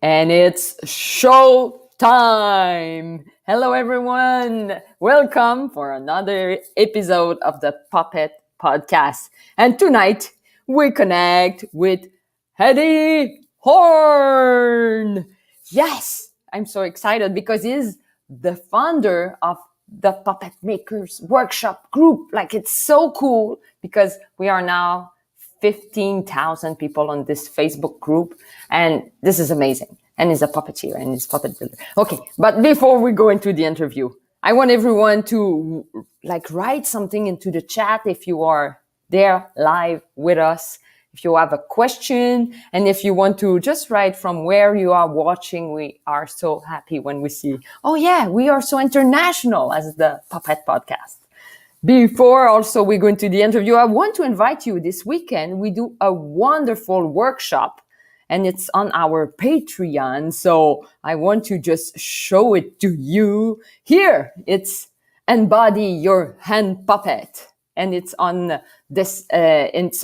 And it's show time. Hello, everyone. Welcome for another episode of the Puppet Podcast. And tonight we connect with Eddie Horn. Yes, I'm so excited because he's the founder of the Puppet Makers Workshop group. Like, it's so cool because we are now 15,000 people on this Facebook group. And this is amazing. And he's a puppeteer and he's puppet builder. Okay. But before we go into the interview, I want everyone to write something into the chat if you are there live with us. If you have a question and if you want to just write from where you are watching, we are so happy when we see, oh yeah, we are so international as the Puppet Podcast. Before also we go into the interview, I want to invite you this weekend. We do a wonderful workshop and it's on our Patreon. So I want to just show it to you. Here, it's Embody Your Hand Puppet. And it's on this, this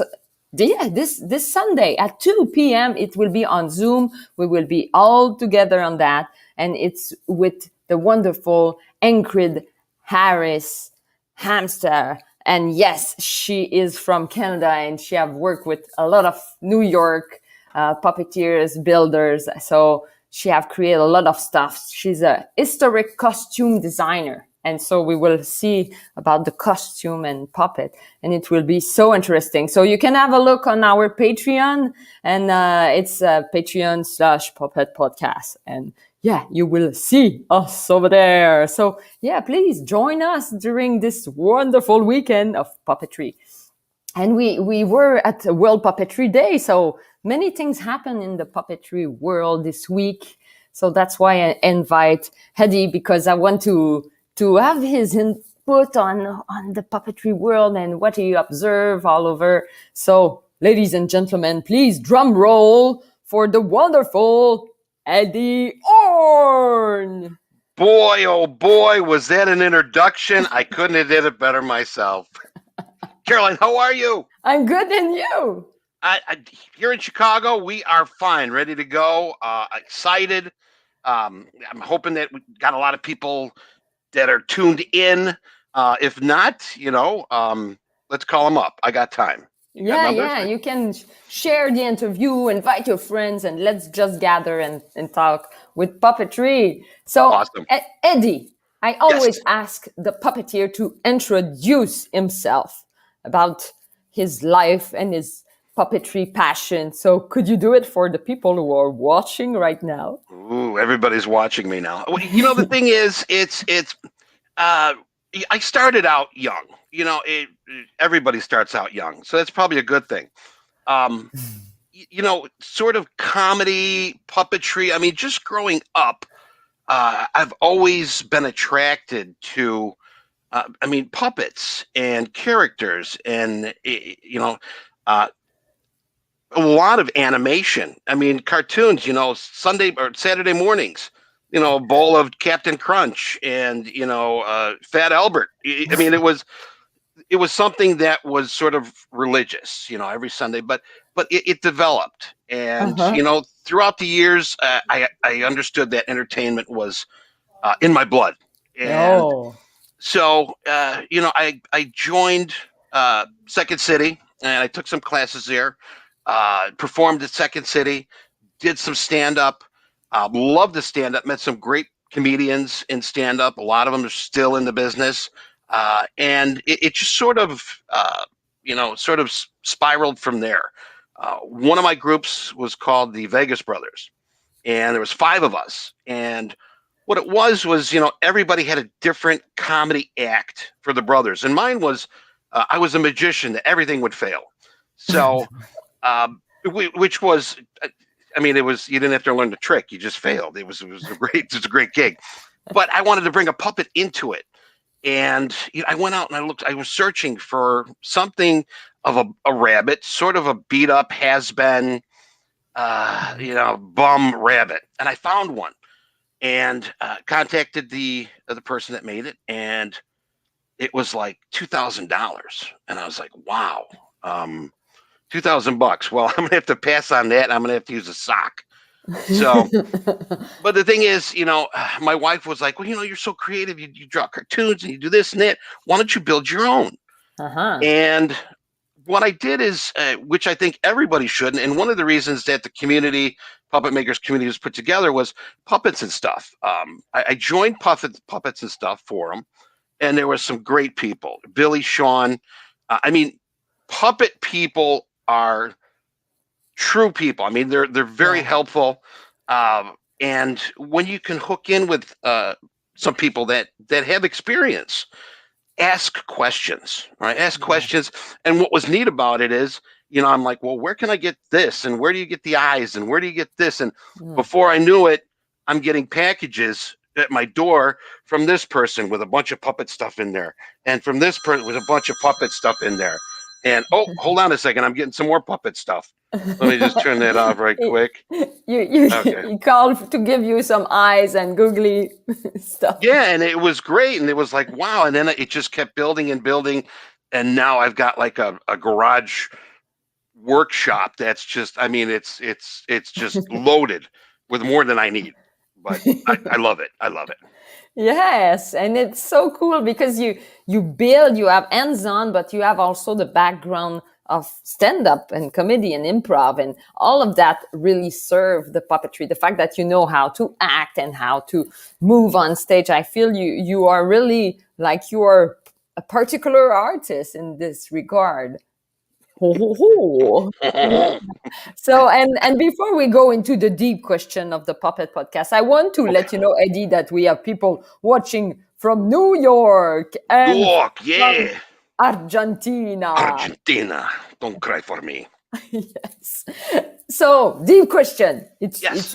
Sunday at 2 p.m. It will be on Zoom. We will be all together on that. And it's with the wonderful Ingrid Harris Hamster. And yes, she is from Canada and she have worked with a lot of New York puppeteers, builders. So she have created a lot of stuff. She's a historic costume designer. And so we will see about the costume and puppet, and it will be so interesting. So you can have a look on our Patreon, and it's Patreon/Puppet Podcast. And yeah, you will see us over there. So yeah, please join us during this wonderful weekend of puppetry. And we were at World Puppetry Day, so many things happen in the puppetry world this week. So that's why I invite Eddie, because I want to have his input on the puppetry world and what he observe all over. So, ladies and gentlemen, please drum roll for the wonderful Eddie Horn. Boy, oh boy, was that an introduction? I couldn't have did it better myself. Caroline, how are you? I'm good, and you? Here in Chicago, we are fine, ready to go, excited. I'm hoping that we got a lot of people that are tuned in. If not, let's call them up. I got time. Yeah. You can share the interview, invite your friends, and let's just gather and talk with puppetry. So, awesome. Eddie, I always ask the puppeteer to introduce himself about his life and his puppetry passion. So could you do it for the people who are watching right now? Ooh, everybody's watching me now. The thing is, I started out young. Everybody starts out young, so that's probably a good thing. Sort of comedy, puppetry. I mean, just growing up, I've always been attracted to, puppets and characters, and a lot of animation. I mean, cartoons. Sunday or Saturday mornings. A bowl of Captain Crunch and Fat Albert. I mean, it was something that was sort of religious, every Sunday, but it developed, and throughout the years, I understood that entertainment was in my blood, and so I joined Second City, and I took some classes there, performed at Second City, did some stand up. Love to stand up. Met some great comedians in stand up. A lot of them are still in the business, and it just sort of spiraled from there. One of my groups was called the Vegas Brothers, and there was 5 of us. And what it was everybody had a different comedy act for the brothers, and mine was I was a magician that everything would fail. So, which was. It was, you didn't have to learn the trick. You just failed. It was a great gig, but I wanted to bring a puppet into it. And I went out and I was searching for something of a rabbit, sort of a beat up has-been, bum rabbit. And I found one and contacted the person that made it. And it was like $2,000. And I was like, wow. $2,000. Well, I'm gonna have to pass on that. I'm gonna have to use a sock. So, but the thing is, my wife was like, well, you're so creative. You draw cartoons and you do this and that. Why don't you build your own? Uh-huh. And what I did is, which I think everybody should, and one of the reasons that the community, puppet makers community, was put together was puppets and stuff. I joined puppets and stuff for them, and there were some great people. Billy, Sean. I mean, puppet people are true people. I mean, they're very Yeah. helpful, and when you can hook in with some people that have experience, ask questions, right? Ask Yeah. questions. And what was neat about it is, I'm like, well, where can I get this? And where do you get the eyes? And where do you get this? And Mm. before I knew it, I'm getting packages at my door from this person with a bunch of puppet stuff in there, and from this person with a bunch of puppet stuff in there. And oh, hold on a second, I'm getting some more puppet stuff. Let me just turn that off right quick. Okay. You called to give you some eyes and googly stuff. Yeah, and it was great, and it was like, wow. And then it just kept building and building, and now I've got like a garage workshop that's just, I mean, it's just loaded with more than I need. But I love it. I love it. Yes, and it's so cool because you build, you have hands-on, but you have also the background of stand-up and comedy and improv, and all of that really serve the puppetry. The fact that you know how to act and how to move on stage, I feel you are really like you are a particular artist in this regard. Ho, ho, ho. So, and before we go into the deep question of the Puppet Podcast, I want to Okay. let you know, Eddie, that we have people watching from New York and York, from yeah. Argentina. Argentina, don't cry for me. Yes. So, deep question. It's Yes.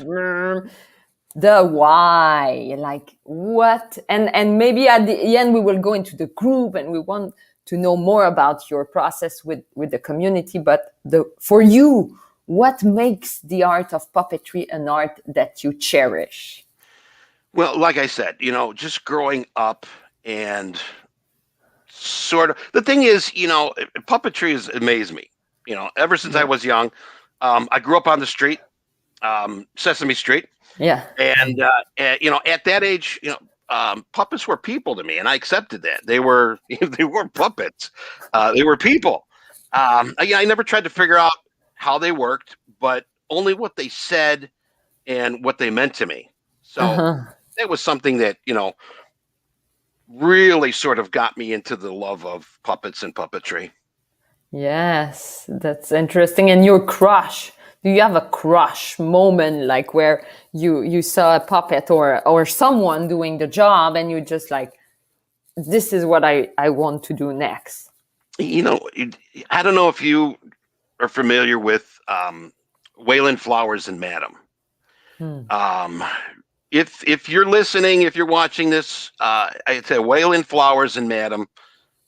the why, like what, and maybe at the end we will go into the group and we want to know more about your process with the community. But for you, what makes the art of puppetry an art that you cherish? Well, like I said, just growing up and sort of the thing is, puppetry has amazed me. Ever since I Yeah. was young, I grew up on the street, Sesame Street. Yeah. And at that age, puppets were people to me, and I accepted that. They were they were puppets. They were people. I never tried to figure out how they worked, but only what they said and what they meant to me. So Uh-huh. that was something that really sort of got me into the love of puppets and puppetry. Yes, that's interesting. And your crush, do you have a crush moment, like where you saw a puppet or someone doing the job and you just like, this is what I want to do next? You know, I don't know if you are familiar with Wayland Flowers and Madam. Hmm. Um, if you're listening, if you're watching this, I'd say Wayland Flowers and Madam.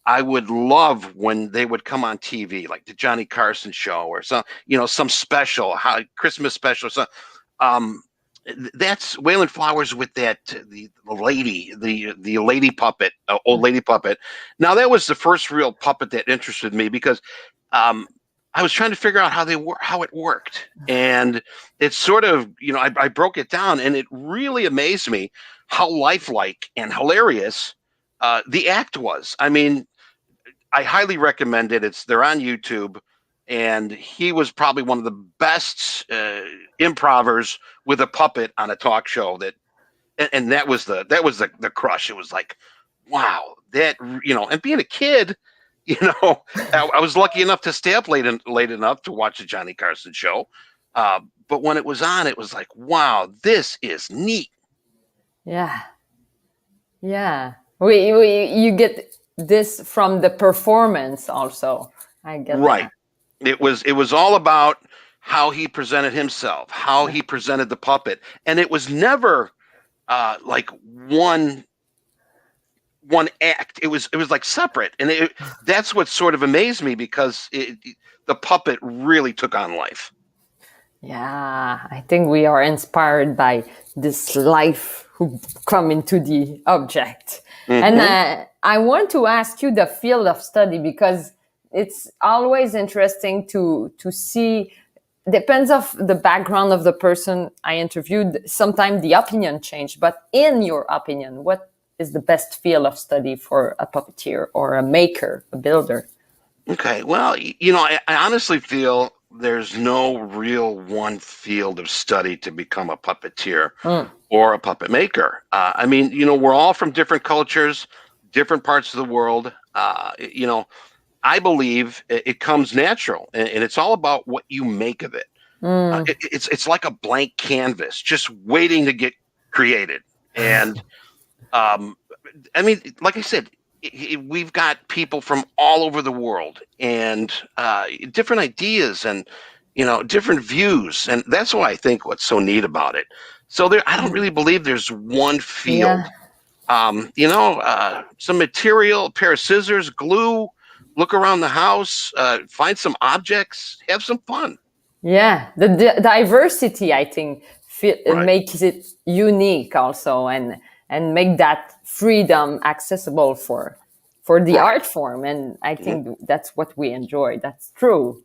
I would love when they would come on TV, like the Johnny Carson show or some special, Christmas special. So, um, that's Wayland Flowers with the lady, the lady puppet, old lady puppet. Now that was the first real puppet that interested me because um, I was trying to figure out how it worked, and it's sort of I broke it down, and it really amazed me how lifelike and hilarious the act was. I mean, I highly recommend it. They're on YouTube, and he was probably one of the best improvers with a puppet on a talk show. And that was the crush. It was like, wow, and being a kid, you know, I was lucky enough to stay up late enough to watch the Johnny Carson show. But when it was on, it was like, wow, this is neat. Yeah. Yeah. We you get this from the performance also. I get Right. that. It was all about how he presented himself, how he presented the puppet, and it was never like one act. It was like separate, and that's what sort of amazed me because the puppet really took on life. Yeah, I think we are inspired by this life who come into the object. And Hmm. I want to ask you the field of study because it's always interesting to see depends of the background of the person I interviewed. Sometimes the opinion changed, but in your opinion, what is the best field of study for a puppeteer or a maker, a builder? Okay. Well, I honestly feel there's no real one field of study to become a puppeteer Mm. or a puppet maker. I mean, we're all from different cultures, different parts of the world. I believe it comes natural, and it's all about what you make of it. Mm. It's like a blank canvas, just waiting to get created. And um, I mean, like I said, we've got people from all over the world and different ideas and different views, and that's why I think what's so neat about it. So I don't really believe there's one field. Yeah. Some material, a pair of scissors, glue, look around the house, find some objects, have some fun. Yeah, the diversity, I think, Right, makes it unique also, and make that freedom accessible for the right. art form. And I Mhm. think that's what we enjoy. That's true.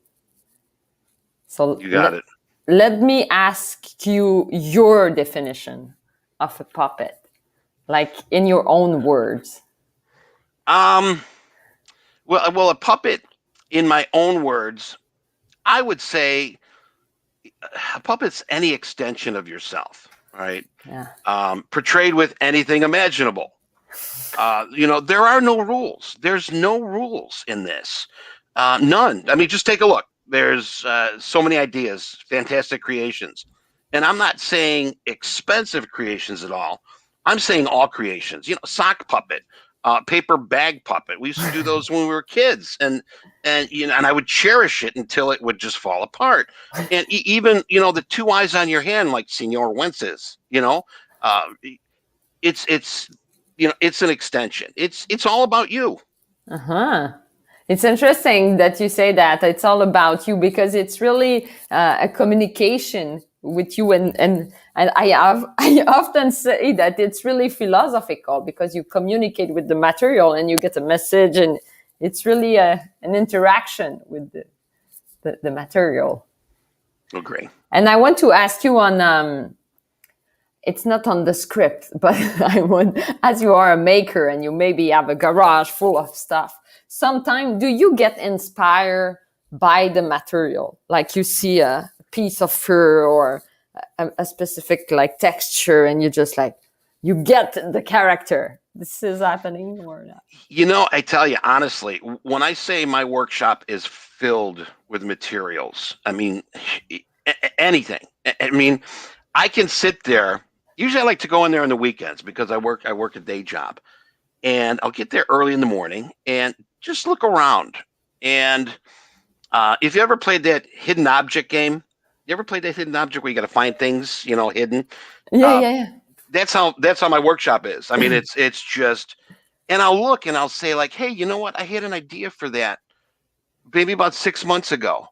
So You got it. let me ask you your definition of a puppet, like in your own words. Um, well, a puppet, in my own words, I would say a puppet's any extension of yourself, right? Yeah. Portrayed with anything imaginable. There are no rules. There's no rules in this. None. I mean, just take a look. There's so many ideas, fantastic creations. And I'm not saying expensive creations at all. I'm saying all creations. Sock puppet, paper bag puppet. We used to do those when we were kids, and I would cherish it until it would just fall apart. And even the two eyes on your hand, like Senor Wences. Uh, it's it's an extension. It's all about you. Uh-huh. It's interesting that you say that it's all about you, because it's really a communication with you, and I often say that it's really philosophical, because you communicate with the material and you get a message, and it's really an interaction with the material. Agree. And I want to ask you on it's not on the script, but I would, as you are a maker and you maybe have a garage full of stuff, sometimes do you get inspired by the material? Like you see a piece of fur or a specific like texture, and you just like, you get the character. This is happening or not? I tell you honestly, when I say my workshop is filled with materials, I mean anything. I mean, I can sit there. Usually, I like to go in there on the weekends because I work a day job, and I'll get there early in the morning and just look around. And if you ever played that hidden object game, you ever played that hidden object where you got to find things, hidden? Yeah, Uh, yeah, that's how my workshop is. I mean, it's just, and I'll look and I'll say like, hey, you know what? I had an idea for that maybe about 6 months ago.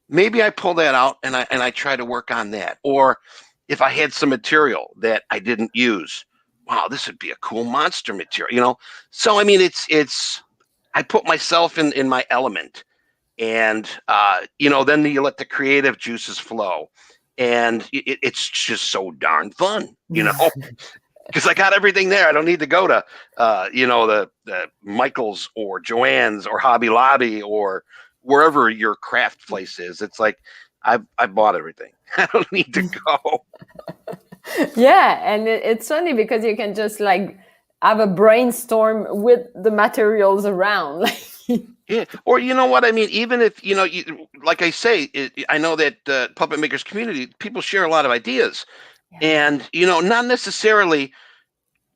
Maybe I pull that out and I try to work on that. Or if I had some material that I didn't use, wow, this would be a cool monster material. So I mean, it's I put myself in my element, and then you let the creative juices flow, and it's just so darn fun. yeah. Because I got everything there. I don't need to go to, the Michaels or Joann's or Hobby Lobby or wherever your craft place is. It's like I bought everything. I don't need to go. Yeah, and it's funny because you can just like have a brainstorm with the materials around. Yeah, or you know what I mean. Even if like I say, I know that puppet makers community people share a lot of ideas, Yeah. and not necessarily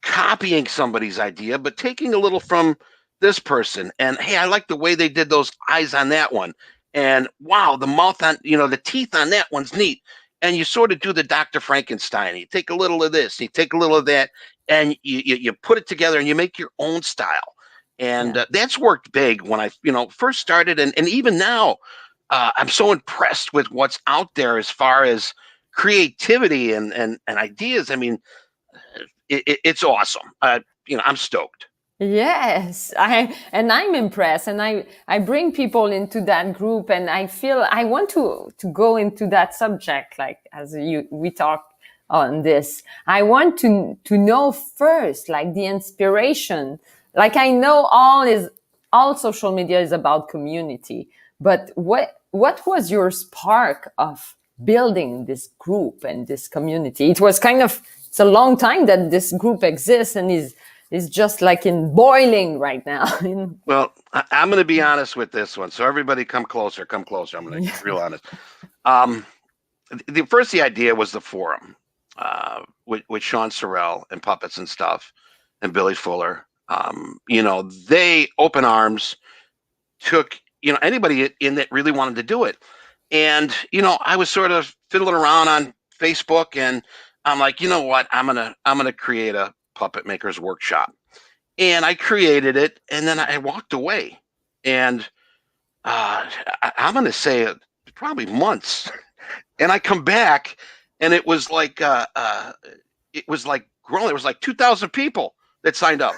copying somebody's idea, but taking a little from this person. And hey, I like the way they did those eyes on that one. And wow, the mouth on, the teeth on that one's neat. And you sort of do the Dr. Frankenstein. You take a little of this, you take a little of that, and you put it together and you make your own style. And Yeah. that's worked big when I, first started. And even now, I'm so impressed with what's out there as far as creativity and ideas. I mean, it's awesome. I'm stoked. Yes, I'm impressed, and I bring people into that group, and I feel I want to go into that subject, like as we talk on this. I want to know first, like the inspiration. Like I know all social media is about community, but what was your spark of building this group and this community? It was kind of, it's a long time that this group exists and is just like in boiling right now. Well, I'm going to be honest with this one. So everybody come closer, come closer. I'm going to be real honest. Um, the idea was the forum with Sean Sorrell and Puppets and Stuff and Billy Fuller. They open arms took, anybody in that really wanted to do it. And, I was sort of fiddling around on Facebook, and I'm like, you know what? I'm going to create a puppet makers workshop. And I created it, and then I walked away. And I'm going to say probably months. And I come back, and it was like growing. It was like 2,000 people that signed up.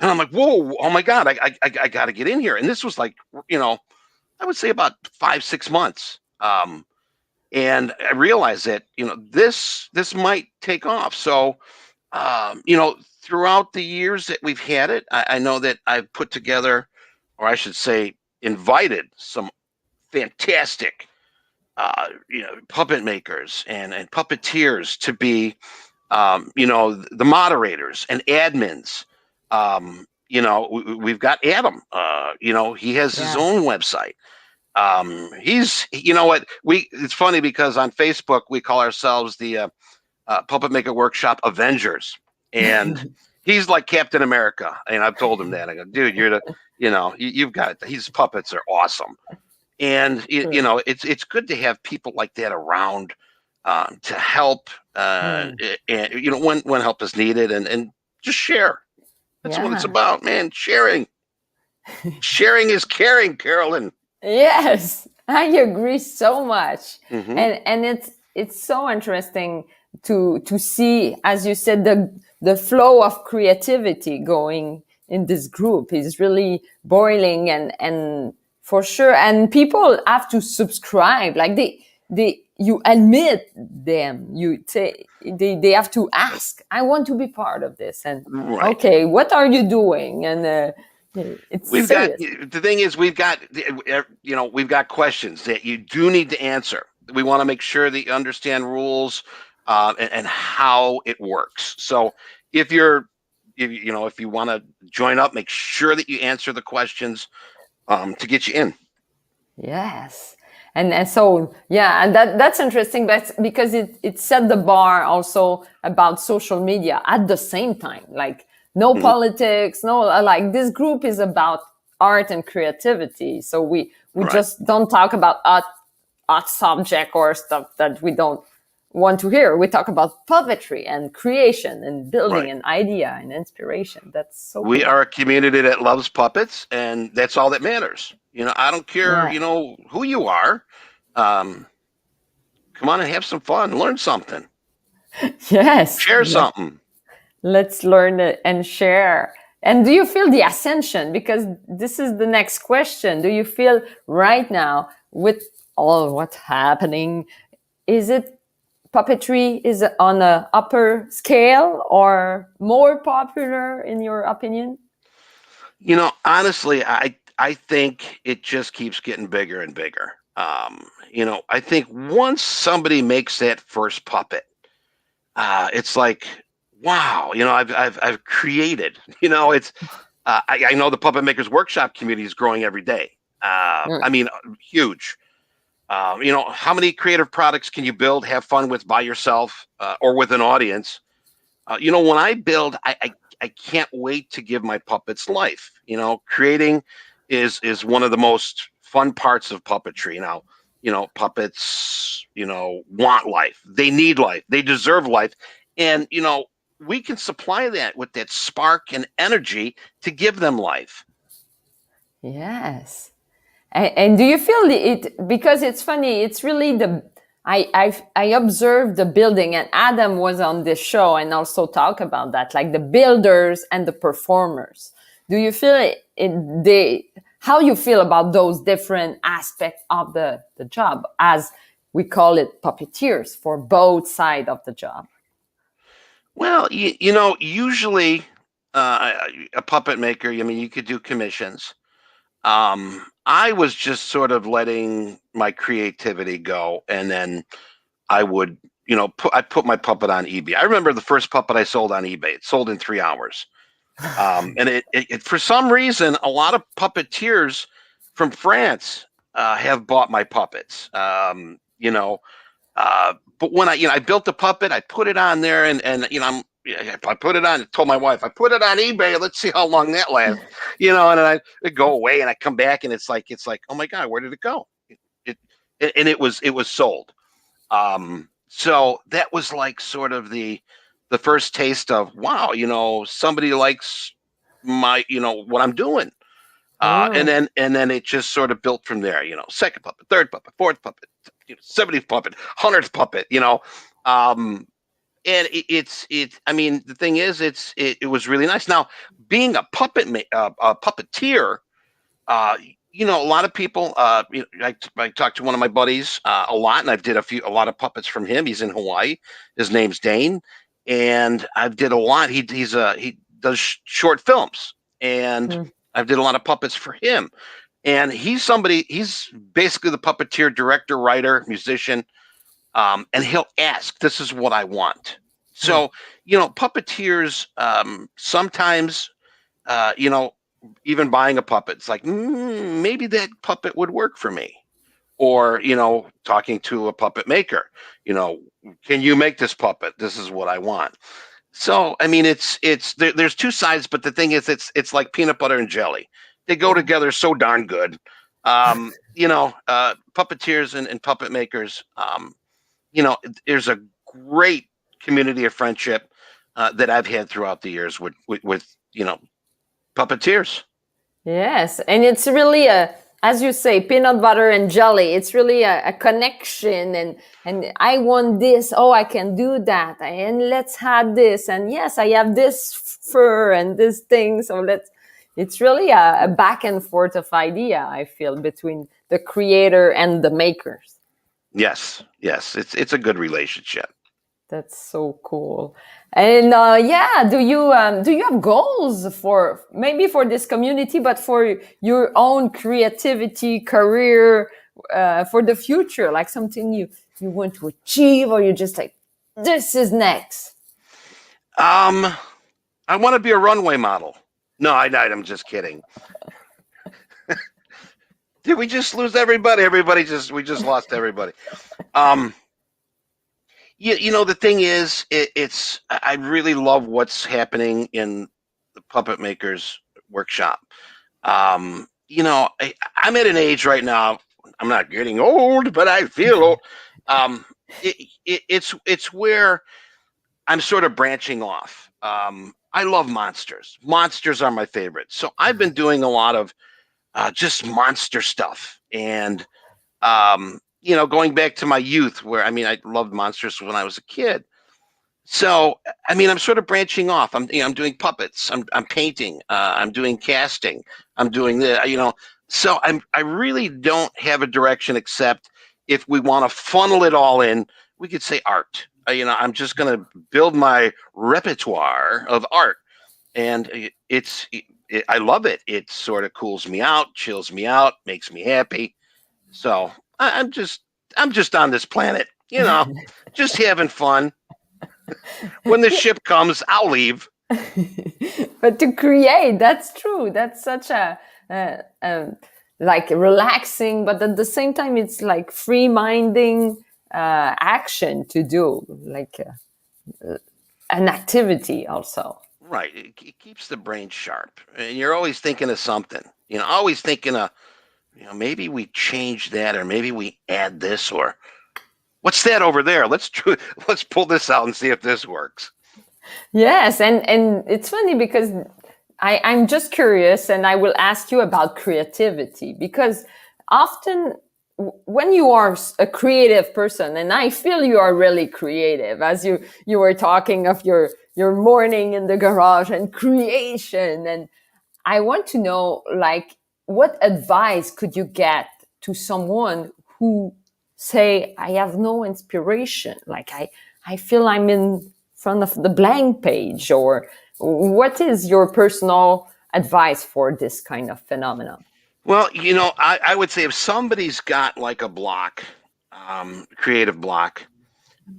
And I'm like, whoa, oh my God, I got to get in here. And this was like, I would say about 5-6 months. And I realized that, this might take off. So, throughout the years that we've had it, I know that I've put together, or I should say, invited some fantastic, puppet makers and puppeteers to be, the moderators and admins. We've got Adam. He has his own website. He's, it's funny because on Facebook we call ourselves the Puppet Maker Workshop Avengers, and he's like Captain America. And I've told him that. I go, dude, you're the, you've got, his puppets are awesome. And it's good to have people like that around to help, and when help is needed, and just share. That's what it's about, man. Sharing is caring, Carolyn. Yes, I agree so much. Mm-hmm. And it's so interesting to see, as you said, the flow of creativity going in this group is really boiling, and for sure. And people have to subscribe, like you admit them, you say they have to ask, I want to be part of this, and okay, what are you doing? And we've serious. Got the thing is we've got questions that you do need to answer. We want to make sure that you understand rules and how it works. So if you want to join up, make sure that you answer the questions to get you in. Yes. And so, and that's interesting, but because it set the bar also about social media at the same time, like no politics, no, like this group is about art and creativity. So we just don't talk about art subject or stuff that we don't want to hear. We talk about puppetry and creation and building and idea and inspiration. That's so we cool. are a community that loves puppets, and that's all that matters. I don't care, who you are. Come on and have some fun. Learn something. Yes. Share something. Let's learn it and share. And do you feel the ascension? Because this is the next question. Do you feel right now, with all what's happening, is it puppetry is on an upper scale or more popular in your opinion? Honestly, I think it just keeps getting bigger and bigger. I think once somebody makes that first puppet, it's like, wow, I've created. It's I know the Puppet Makers Workshop community is growing every day. I mean, huge. How many creative products can you build, have fun with by yourself or with an audience? When I build, I can't wait to give my puppets life. Creating is one of the most fun parts of puppetry. Now, puppets, want life. They need life. They deserve life. And, we can supply that with that spark and energy to give them life. Yes. And do you feel it, because it's funny, it's really I observed the building, and Adam was on this show and also talk about that, like the builders and the performers. Do you feel how you feel about those different aspects of the job, as we call it puppeteers, for both sides of the job? Well, usually a puppet maker, I mean, you could do commissions. I was just sort of letting my creativity go, and then I would, I put my puppet on eBay. I remember the first puppet I sold on eBay. It sold in 3 hours. And it for some reason, a lot of puppeteers from France have bought my puppets. But when I built the puppet, I put it on there, and I put it on. Told my wife, I put it on eBay. Let's see how long that lasts. And then I go away, and I come back, and it's like, oh my god, where did it go? And it was sold. So that was like sort of the first taste of, wow, somebody likes my, what I'm doing. And Oh. then it just sort of built from there, second puppet, third puppet, fourth puppet, 70th puppet, 100th puppet, and I mean, the thing is, it was really nice. Now, being a puppeteer, a lot of people, I talked to one of my buddies a lot, and I've did a lot of puppets from him. He's in Hawaii. His name's Dane, and I've did a lot. He does short films, and I've did a lot of puppets for him. And he's basically the puppeteer, director, writer, musician, and he'll ask, "This is what I want." So, puppeteers sometimes, even buying a puppet, it's like, maybe that puppet would work for me. Or, talking to a puppet maker, can you make this puppet? This is what I want. So, I mean, there's two sides, but the thing is, it's like peanut butter and jelly. They go together so darn good. Puppeteers and puppet makers, there's a great community of friendship that I've had throughout the years with puppeteers. Yes, and it's really as you say, peanut butter and jelly. It's really a connection, and I want this. Oh, I can do that, and let's have this. And yes, I have this fur and this thing. So let's. It's really a back and forth of idea, I feel, between the creator and the makers. Yes, it's a good relationship. That's so cool. And do you have goals for maybe for this community, but for your own creativity career for the future, like something you want to achieve, or you're just like, this is next? I want to be a runway model. No, I'm just kidding. Did we just lose everybody? We just lost everybody. The thing is, I really love what's happening in the puppet makers workshop. I'm at an age right now. I'm not getting old, but I feel old. It's where I'm sort of branching off. I love monsters. Monsters are my favorite. So I've been doing a lot of just monster stuff, and going back to my youth, where I loved monsters when I was a kid. So I'm sort of branching off. I'm doing puppets. I'm painting. I'm doing casting. I'm doing the. So I really don't have a direction, except if we want to funnel it all in, we could say art. I'm just going to build my repertoire of art, and I love it. It sort of cools me out, chills me out, makes me happy. So I'm just on this planet, just having fun. When the ship comes, I'll leave. But to create, that's true. That's such a like relaxing, but at the same time, it's like free-minding action to do, like an activity also. Right. It keeps the brain sharp, and you're always thinking of something. Always thinking of, maybe we change that, or maybe we add this, or what's that over there? Let's pull this out and see if this works. Yes, and it's funny because I'm just curious, and I will ask you about creativity, because often when you are a creative person, and I feel you are really creative, as you were talking of your morning in the garage and creation, and I want to know, like, what advice could you get to someone who say, I have no inspiration, like I feel I'm in front of the blank page, or what is your personal advice for this kind of phenomenon? Well, I would say if somebody's got like a block, creative block,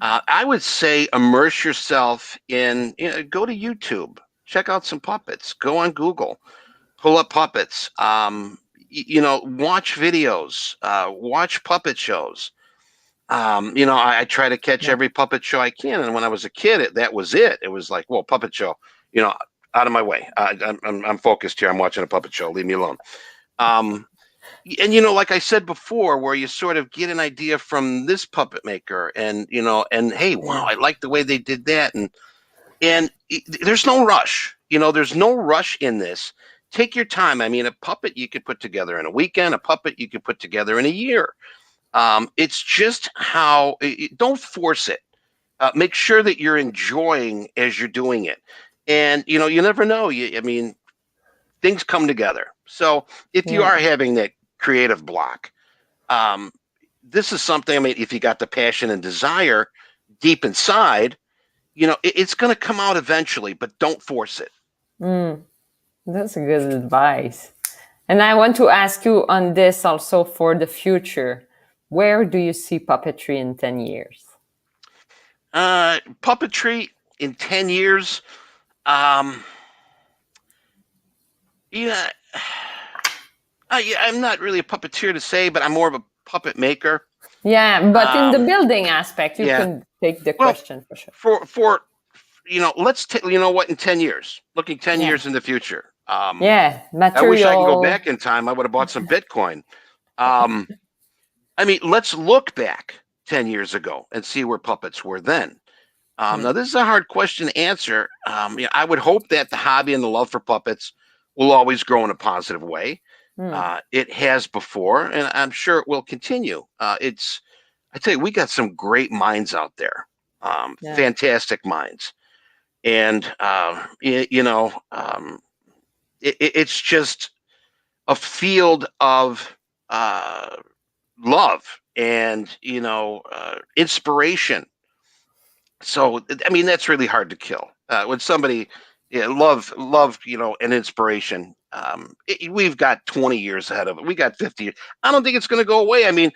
I would say immerse yourself in, go to YouTube, check out some puppets, go on Google, pull up puppets, watch videos, watch puppet shows. I try to catch Yeah. every puppet show I can. And when I was a kid, that was it. It was like, well, puppet show, out of my way. I'm focused here. I'm watching a puppet show. Leave me alone. Um, and like I said before, where you sort of get an idea from this puppet maker, and and hey, wow, Yeah. I like the way they did that, and there's no rush. There's no rush in this. Take your time. I mean, a puppet you could put together in a weekend. A puppet you could put together in a year. It's just how. Don't force it. Make sure that you're enjoying as you're doing it, and you never know. I mean, things come together. So if you are Yeah. having that creative block, um, this is something. I mean, if you got the passion and desire deep inside, it's going to come out eventually, but don't force it. That's a good advice. And I want to ask you on this also for the future. Where do you see puppetry in 10 years? Puppetry in 10 years. Um, yeah, I'm not really a puppeteer to say, but I'm more of a puppet maker. Yeah, but in the Um, building aspect, you yeah. can take the Well, question for sure. for let's take, what, in 10 years, looking 10 Yeah. years in the future. Yeah, I wish I can go material. back in time. I would have bought some Bitcoin. Um, I mean, let's look back 10 years ago and see where puppets were then. Yeah. Now, this is a hard question to answer. I would hope that the hobby and the love for puppets will always grow in a positive way. Mm, It has before, and I'm sure it will continue. I tell you, we got some great minds out there, yeah. fantastic minds. And, it's just a field of uh, love and, inspiration. So I mean, that's really hard to kill. When somebody, yeah, love, and inspiration. We've got 20 years ahead of it. We got 50 years. I don't think it's going to go away. I mean,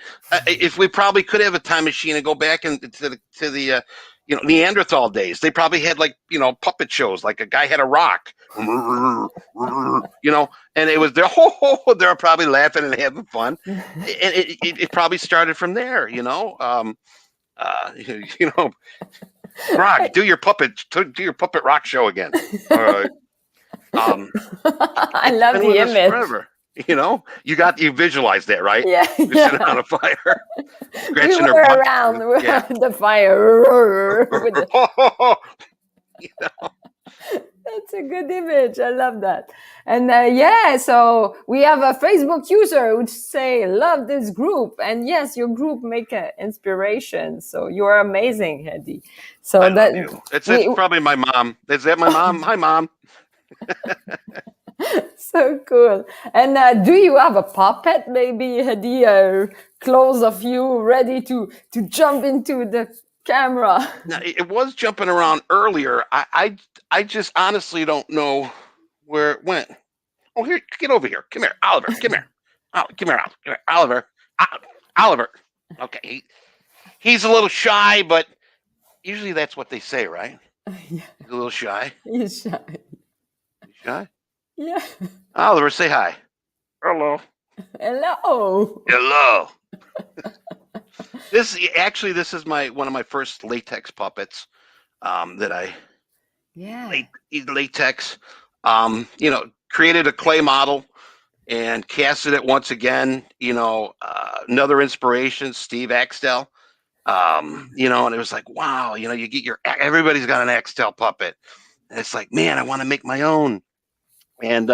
if we probably could have a time machine and go back to the Neanderthal days, they probably had, like, puppet shows. Like a guy had a rock, and it was they're probably laughing and having fun, and it probably started from there. Uh, you know, Grog, do your puppet rock show again. All right. I It's love been the with us image. forever. You visualize that, right? Yeah, You're sitting yeah. on a fire, We scratching were their butt. around Yeah. the fire with the, Yeah. that's a good image. I love that. And yeah, so we have a Facebook user who say, love this group. And yes, your group make an inspiration. So you are amazing, Hedy. I So love that you. It's we, probably my mom. Is that my mom? Hi, mom. so cool. And do you have a puppet, maybe, Hedy, close of you, ready to jump into the camera? Now, it was jumping around earlier. I just honestly don't know where it went. Oh, here, get over here. Come here, Oliver. Come here. Oh, come here, Oliver. Come here, Oliver. Oliver. Okay, he's a little shy, but usually that's what they say, right? Yeah, He's a little shy. he's shy. You shy? Yeah. Oliver, say hi. Hello. Hello. Hello. This is one of my first latex puppets, that I Yeah. latex. Created a clay model and casted it once again. Another inspiration, Steve Axtell. And it was like, wow, you get everybody's got an Axtell puppet. And it's like, man, I want to make my own. And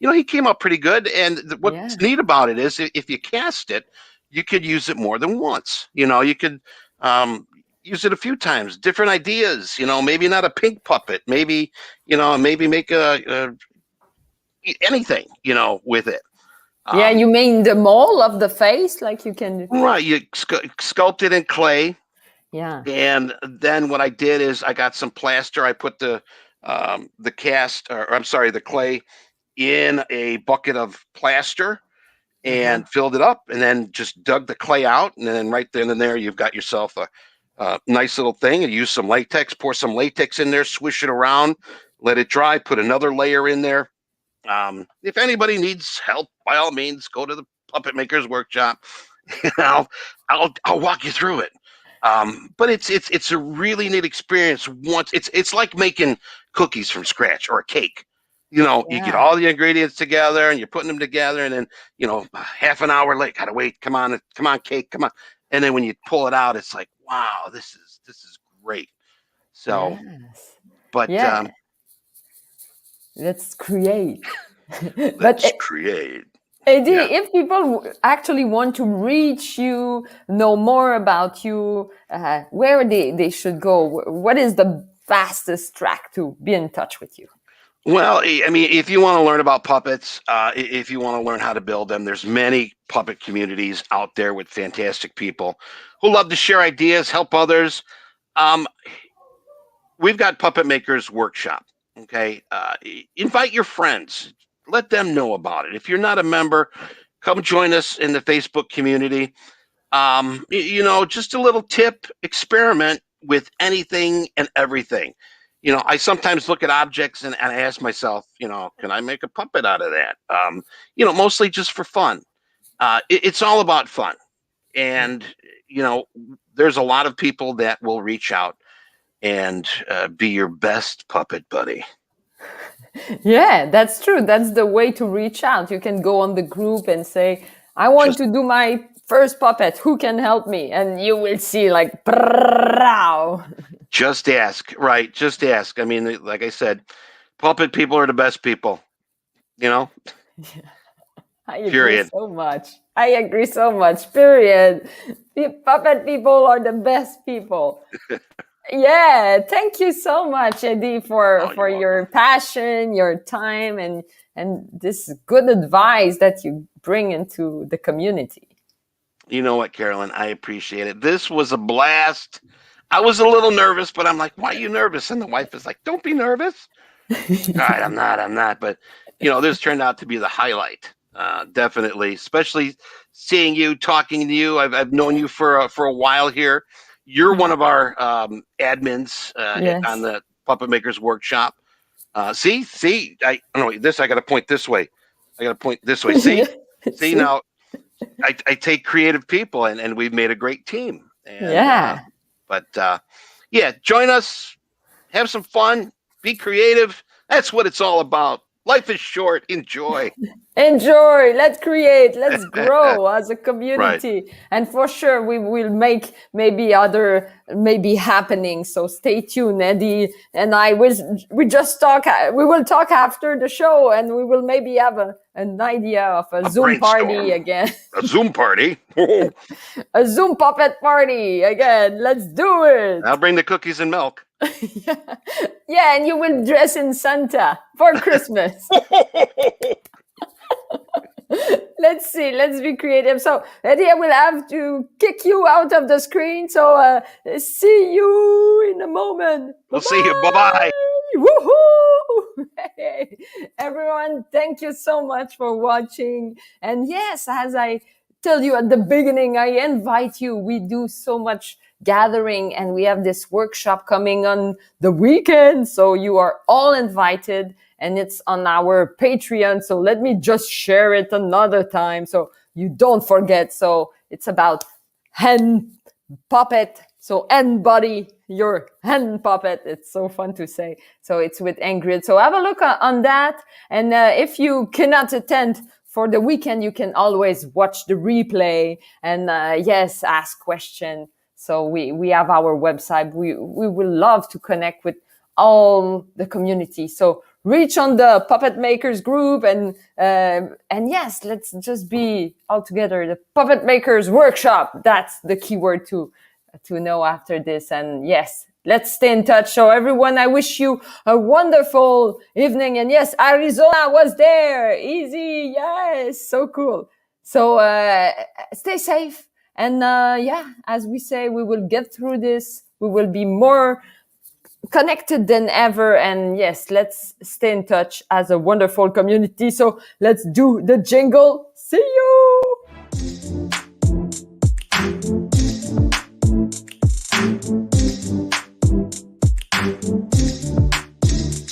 he came up pretty good. And what's Yeah. neat about it is, if you cast it, you could use it more than once. You could use it a few times. Different ideas. Maybe not a pink puppet. Maybe maybe make anything, with it. Yeah, you mean the mole of the face, like you can. Right. You sculpt it in clay. Yeah. And then what I did is I got some plaster. I put the cast, or I'm sorry, the clay in a bucket of plaster Uh-huh. and filled it up, and then just dug the clay out, and then right then and there you've got yourself a nice little thing. And use some latex, pour some latex in there, swish it around, let it dry, put another layer in there. If anybody needs help, by all means, go to the Puppet Makers Workshop. I'll walk you through it. But it's a really neat experience. Once it's like making cookies from scratch or a cake. You get Yeah. all the ingredients together and you're putting them together, and then half an hour late, gotta wait. Come on, cake, come on. And then when you pull it out, it's like, wow, this is great. So, Yes. but Yeah. Let's create. But let's create. Eddie, Yeah. if people actually want to reach you, know more about you, where they should go, what is the fastest track to be in touch with you? Well, I mean, if you want to learn about puppets, if you want to learn how to build them, there's many puppet communities out there with fantastic people who love to share ideas, help others. Um, we've got Puppet Makers Workshop. Okay, invite your friends, let them know about it. If you're not a member, come join us in the Facebook community. Just a little tip: experiment with anything and everything. I sometimes look at objects and ask myself, can I make a puppet out of that? Mostly just for fun. It's all about fun. And, there's a lot of people that will reach out and be your best puppet buddy. Yeah, that's true. That's the way to reach out. You can go on the group and say, I want Just, to do my first puppet. Who can help me? And you will see like, "Brrrrow." just ask, right? Just ask. I mean, like I said, puppet people are the best people, you know, I agree period. so much. I agree so much. Period. The puppet people are the best people. Yeah, thank you so much, Eddie, Oh, for you're your welcome. passion, your time, and this good advice that you bring into the community. You know what, Carolyn? I appreciate it. This was a blast. I was a little nervous, but I'm like, why are you nervous? And the wife is like, don't be nervous. All right, I'm not. But, this turned out to be the highlight. Definitely, especially seeing you, talking to you. I've known you for a while here. You're one of our admins on Yes. the Puppet Makers Workshop. See, I don't know this. I got to point this way. I got to point this way. See, see See? now. I take creative people, and we've made a great team. And Yeah. but yeah, join us, have some fun, be creative. That's what it's all about. Life is short. Enjoy. Enjoy. Let's create. Let's grow as a Right. community. And for sure, we will make maybe other maybe happenings. So stay tuned, Eddie. And I will. We just talk. We will talk after the show, and we will maybe have an idea of a A Zoom party brainstorm. again, A Zoom party. a Zoom puppet party again. Let's do I'll it. bring the cookies and milk. Yeah, and you will dress in Santa for Christmas. Let's see. Let's be creative. So, Eddie, I will have to kick you out of the screen. So, see you in a moment. Bye We'll see you. Bye bye. bye. Woohoo! Hey, everyone, thank you so much for watching. And yes, as I tell you at the beginning, I invite you. We do so much gathering and we have this workshop coming on the weekend. So, you are all invited and it's on our Patreon. So let me just share it another time so you don't forget. So it's about hen puppet. So hen body, your hen puppet. It's so fun to say. So it's with Ingrid. So have a look on that. And if you cannot attend for the weekend, you can always watch the replay and yes, ask questions. So we have our website. We will love to connect with all the community. So reach on the Puppet Makers group and yes, let's just be all together. The Puppet Makers Workshop. That's the keyword to know after this. And yes, let's stay in touch. So everyone, I wish you a wonderful evening. And yes, Arizona was there. Easy. Yes. So cool. So stay safe. And yeah, as we say, we will get through this. We will be more connected than ever. And yes, let's stay in touch as a wonderful community. So let's do the jingle. See you.